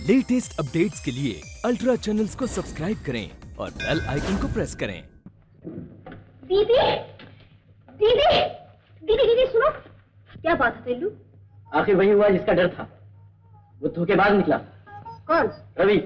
Latest updates के लिए ultra channels को सब्सक्राइब करें और बेल आइकन को प्रेस करें। दीदी, दीदी, दीदी, दीदी सुनो, क्या बात है तेलू? आखिर वही हुआ जिसका डर था, वो धोखेबाज निकला। कौन? रवि।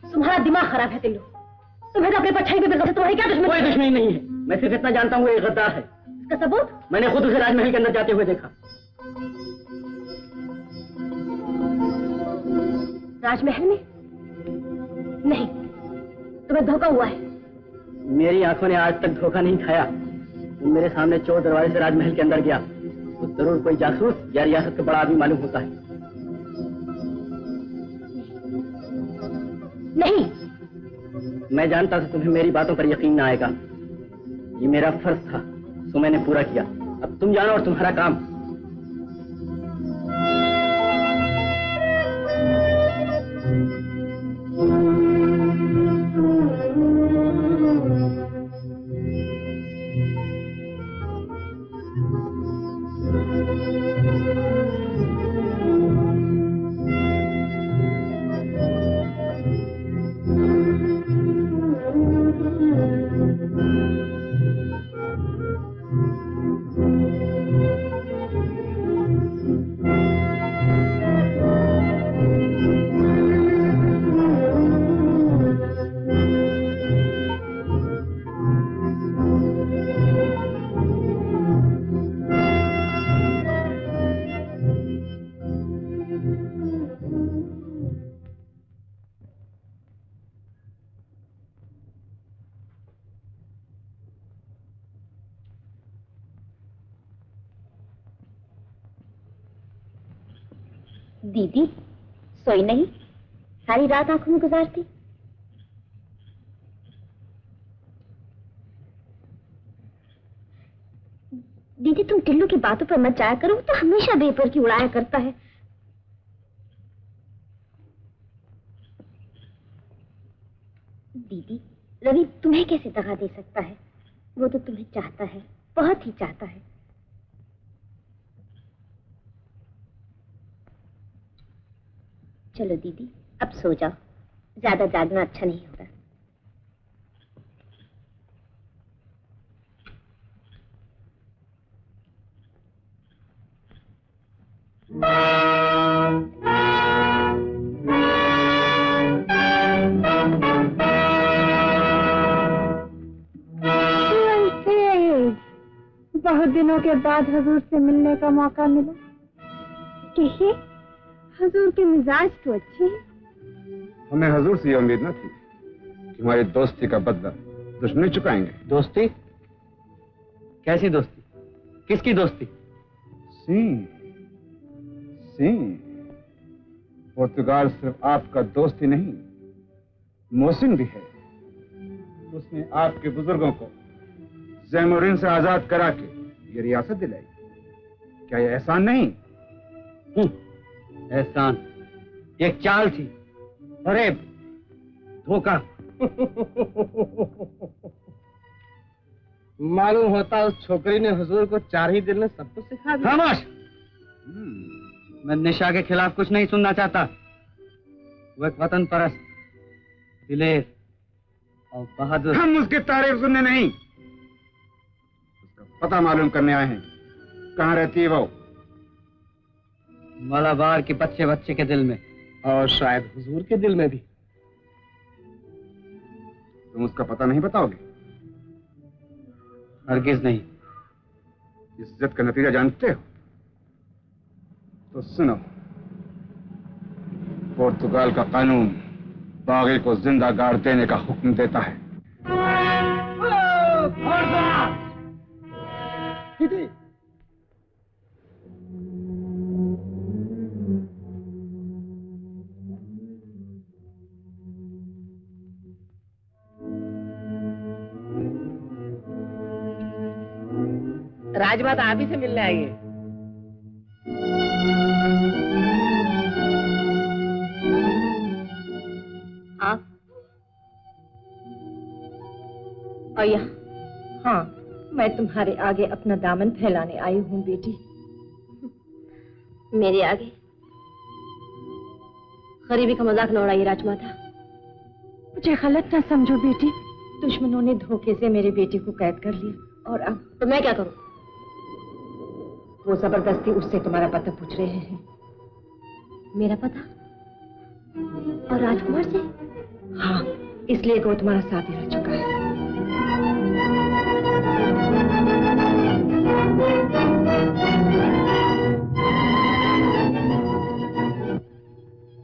तुम्हारा दिमाग खराब है तेलू, तुम्हें तो अपने परछाई पे बिल्कुल, तुम्हारी क्या दुश्मनी? कोई दुश्मनी नहीं है, मैं सिर्फ इतना जानता हूँ वो एक गद्दार है। इसका सबूत? मैंने खुद उसे राजमहल के अंदर जाते हुए देखा। राजमहल में? नहीं, तुम्हें धोखा हुआ है। मेरी आंखों ने आज तक धोखा नहीं खाया। वो मेरे सामने चोर दरवाजे से राजमहल के अंदर गया, वो जरूर कोई जासूस या रियासत का बड़ा आदमी मालूम होता है। नहीं, मैं जानता था तुम्हें मेरी बातों पर यकीन न आएगा। ये मेरा फर्ज था, तो मैंने पूरा किया। अब तुम जानो और तुम्हारा काम। दीदी सोई नहीं, सारी रात आंखों में गुजारती। दीदी तुम टिल्लू की बातों पर मत जाया करो, वो तो हमेशा बेपर की उड़ाया करता है। दीदी रवि तुम्हें कैसे दगा दे सकता है? वो तो तुम्हें चाहता है, बहुत ही चाहता है। चलो दीदी अब सो जाओ, ज्यादा जागना अच्छा नहीं होगा। बहुत दिनों के बाद हजूर से मिलने का मौका मिला। देखिए हजूर के मिजाज तो अच्छे हैं। हमें हजूर से ये उम्मीद न थी कि हमारी दोस्ती का बदला दुश्मनी चुकाएंगे। दोस्ती? कैसी दोस्ती? किसकी दोस्ती? सिंह पुर्तगाल सिर्फ आपका दोस्त ही नहीं, मोहसिन भी है। उसने आपके बुजुर्गों को ज़ैमुरीन से आजाद करा के ये रियासत दिलाई। क्या ये एहसान नहीं? एहसान? एक चाल थी, फरेब, धोखा। मालूम होता उस छोकरी ने हुजूर को 4 ही दिन में सब कुछ सिखा दिया। खामोश! मैं निशा के खिलाफ कुछ नहीं सुनना चाहता। वो एक वतन परस्त, दिलेर और बहादुर। हम उसकी तारीफ सुनने नहीं, उसका पता मालूम करने आए हैं। कहाँ रहती है वो? मलाबार के बच्चे बच्चे के दिल में, और शायद हुजूर के दिल में भी। तुम उसका पता नहीं बताओगे? हरगिज नहीं। इज्जत का नतीजा जानते हो? तो सुनो, पुर्तगाल का कानून बागी को जिंदा गाड़ देने का हुक्म देता है। राजमाता आप ही से मिलने आई है। आप और यहाँ? हाँ, मैं तुम्हारे आगे अपना दामन फैलाने आई हूँ बेटी। मेरे आगे गरीबी का मजाक न उड़ाइए राजमाता। मुझे गलत ना समझो बेटी, दुश्मनों ने धोखे से मेरे बेटे को कैद कर लिया और अब तो मैं क्या करूं? वो जबरदस्ती उससे तुम्हारा पता पूछ रहे हैं। मेरा पता? और राजकुमार से? हाँ, इसलिए कि वो तुम्हारा साथी रह चुका है।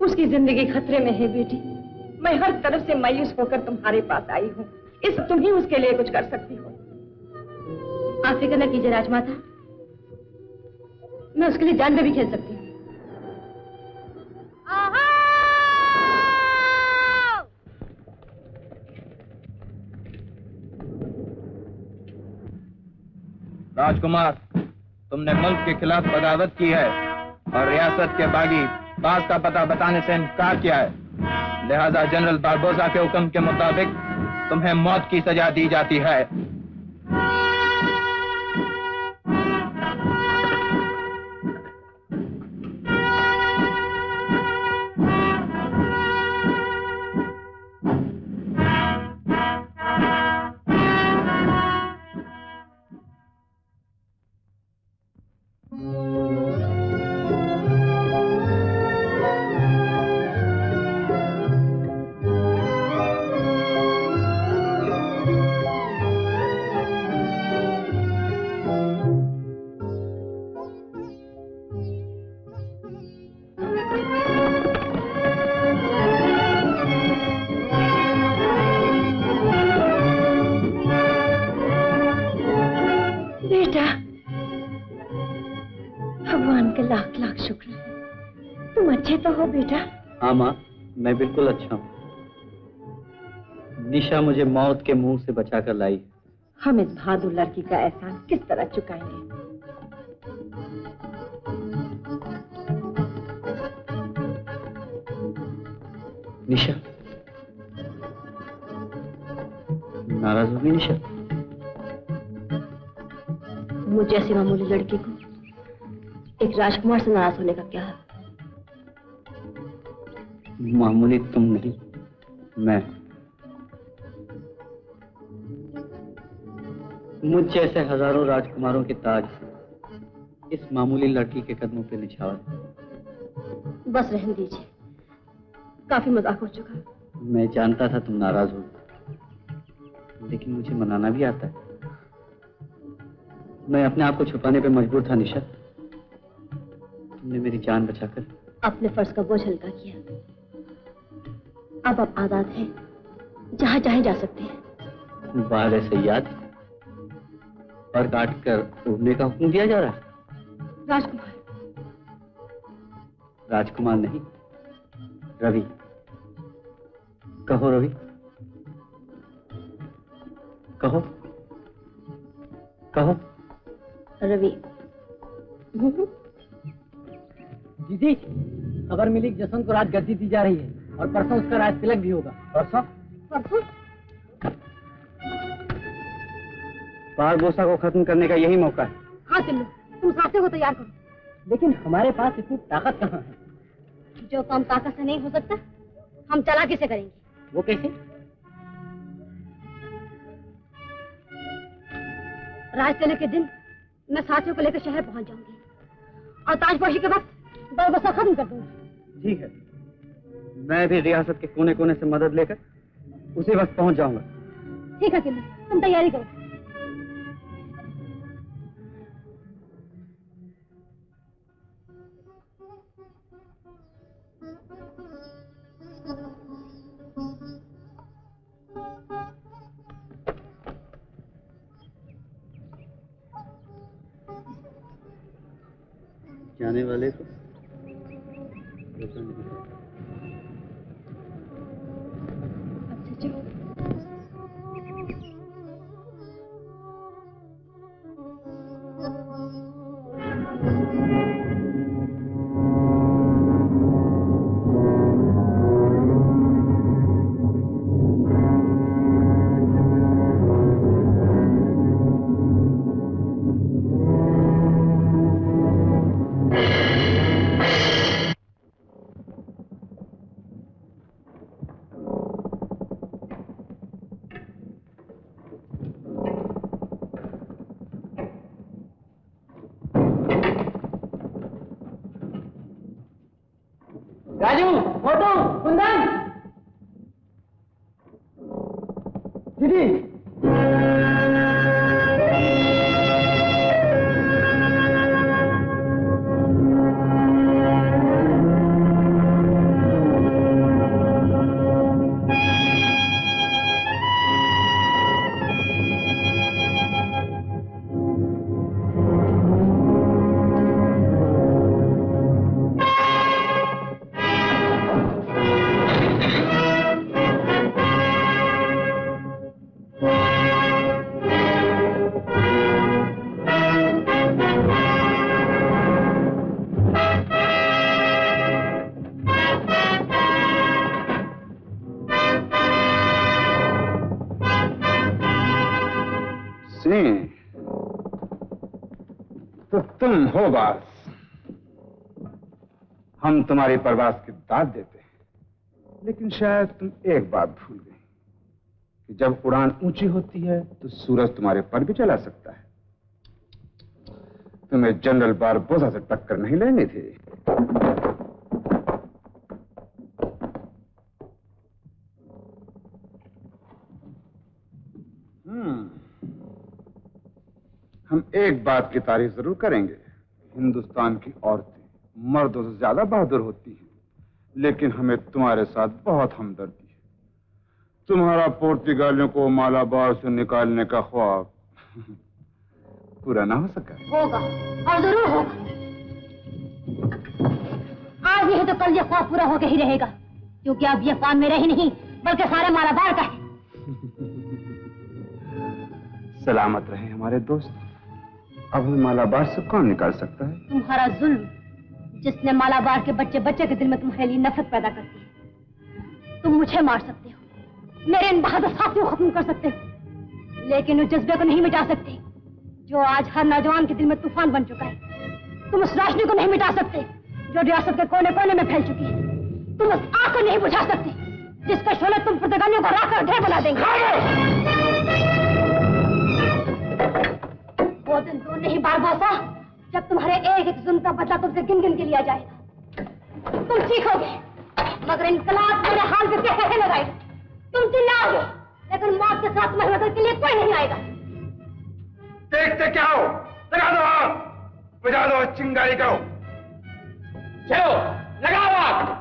उसकी जिंदगी खतरे में है बेटी। मैं हर तरफ से मायूस होकर तुम्हारे पास आई हूँ। इस तुम ही उसके लिए कुछ कर सकती हो। आप फिक्र न कीजिए राजमाता, मैं उसके लिए जान पे भी खेल सकती हूँ। राजकुमार, तुमने मुल्क के खिलाफ बगावत की है और रियासत के बागी बास का पता बताने से इनकार किया है। लिहाजा जनरल बारबोसा के हुक्म के मुताबिक तुम्हें मौत की सजा दी जाती है। भगवान का लाख लाख शुक्र है। तुम अच्छे तो हो बेटा? हाँ माँ, मैं बिल्कुल अच्छा हूँ। निशा मुझे मौत के मुंह से बचाकर लाई। हम इस बहादुर लड़की का एहसान किस तरह चुकाएंगे? निशा, नाराज होगी निशा? मुझ जैसी मामूली लड़की को एक राजकुमार से नाराज होने का क्या है? मामूली तुम नहीं, मैं। मुझ जैसे हजारों राजकुमारों के ताज इस मामूली लड़की के कदमों पे निछावर। बस रहने दीजिए, काफी मजाक हो चुका। मैं जानता था तुम नाराज हो, लेकिन मुझे मनाना भी आता है। मैं अपने आप को छुपाने पे मजबूर था निशा। तुमने मेरी जान बचाकर अपने फर्ज का बोझ हल्का किया। अब आप आजाद हैं, जहां चाहे जा सकते हैं। बाहर सयाद और काट कर उड़ने का हुक्म दिया जा रहा है। राजकुमार? राजकुमार नहीं, रवि। कहो रवि, कहो कहो। रवि। दीदी, खबर मिली कि जसवंत को राज गद्दी दी जा रही है और परसों उसका राज तिलक भी होगा। परसों? परसों? बारबोसा को खत्म करने का यही मौका है। हाँ चिल्लू, तुम साथे को तैयार करो। लेकिन हमारे पास इतनी ताकत कहाँ है? जो काम ताकत से नहीं हो सकता, हम चालाकी से करेंगे। वो कैसे? राज तिलक के दिन मैं साथियों को लेकर शहर पहुंच जाऊंगी और ताजपोशी के वक्त बारबोसा खत्म कर दूंगी। ठीक है, मैं भी रियासत के कोने कोने से मदद लेकर उसी वक्त पहुंच जाऊंगा। ठीक है चिल्लू, तुम तैयारी करो। जाने वाले को राजू, मोटू, कुंदन, दीदी। तो तुम हो बास। हम तुम्हारी परवाज़ की दाद देते हैं, लेकिन शायद तुम एक बात भूल गई कि जब उड़ान ऊंची होती है तो सूरज तुम्हारे पर भी चला सकता है। तुम्हें जनरल बारबोसा से टक्कर नहीं लेनी थी। हम एक बात की तारीफ जरूर करेंगे, हिंदुस्तान की औरतें मर्दों से ज्यादा बहादुर होती हैं, लेकिन हमें तुम्हारे साथ बहुत हमदर्दी है। तुम्हारा पुर्तगालियों को मालाबार से निकालने का ख्वाब पूरा ना हो सका। होगा, और जरूर होगा। आज नहीं तो कल ये ख्वाब पूरा होकर ही रहेगा, क्योंकि अब ये ख्वाब मेरा ही नहीं बल्कि सारे मालाबार का है। सलामत रहे हमारे दोस्त। अब हमें मालाबार से कौन निकाल सकता है? तुम्हारा जुल्म, जिसने मालाबार के बच्चे बच्चे के दिल में तुम्हारे लिए नफरत पैदा करती है। तुम मुझे मार सकते हो, मेरे इन बहादुर साथियों को खत्म कर सकते हो, लेकिन उस जज्बे को नहीं मिटा सकते जो आज हर नौजवान के दिल में तूफान बन चुका है। तुम उस रोशनी को नहीं मिटा सकते जो रियासत के कोने कोने में फैल चुकी है। तुम उस आग को नहीं बुझा सकते जिसका शोले तुम पुर्तगालियों को राख कर ढेर बना देंगे। वो दिन दूर नहीं बारबोसा, जब तुम्हारे एक एक जुल्म का बदला तुमसे गिन गिन के लिया जाएगा। तुम सीखोगे, मगर इनकलाब मेरे हाल पे कैसे लगाएगा। तुम चिल्लाओगे, लेकिन मौत के साथ तुम्हारी मदद के लिए कोई नहीं आएगा। देखते क्या हो? लगा दो आग, बुझा दो चिंगारी को। चलो लगाओ आग।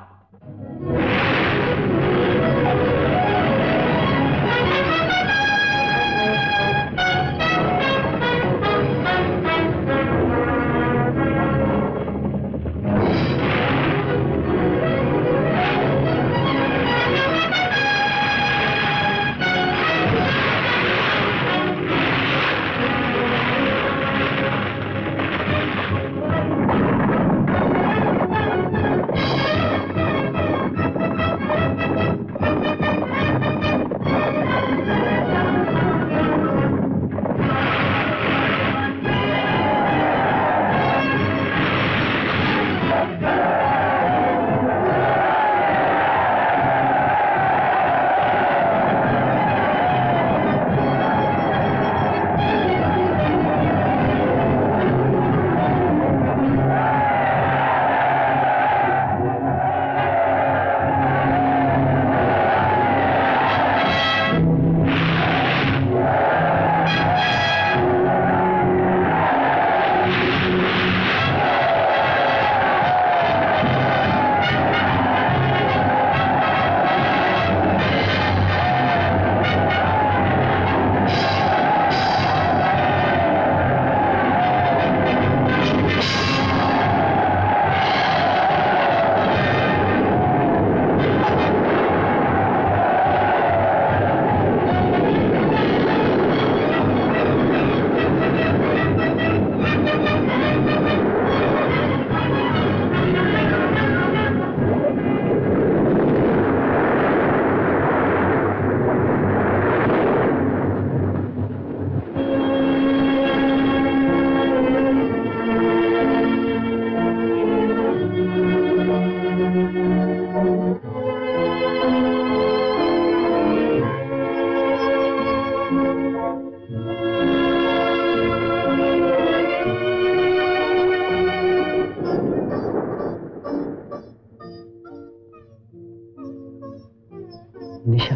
निशा,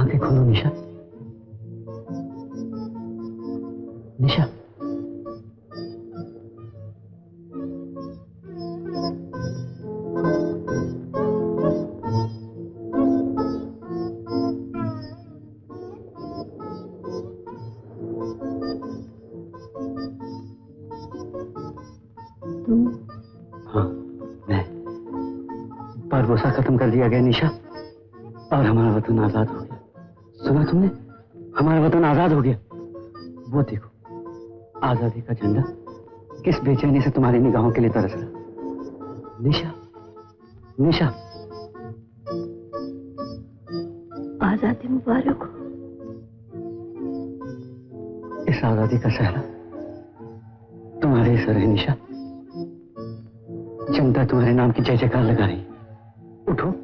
आंखें खोलो निशा। निशा, तुम? हाँ, मैं। बारबोसा खत्म कर दिया गया निशा, और हमारा वतन आजाद हो गया। सुना तुमने? हमारा वतन आजाद हो गया। वो देखो, आजादी का झंडा किस बेचैनी से तुम्हारी निगाहों के लिए तरस रहा। निशा, निशा, आजादी मुबारक हो। इस आजादी का सहरा तुम्हारे सर है निशा। जनता तुम्हारे नाम की जय जयकार लगा रही है। उठो,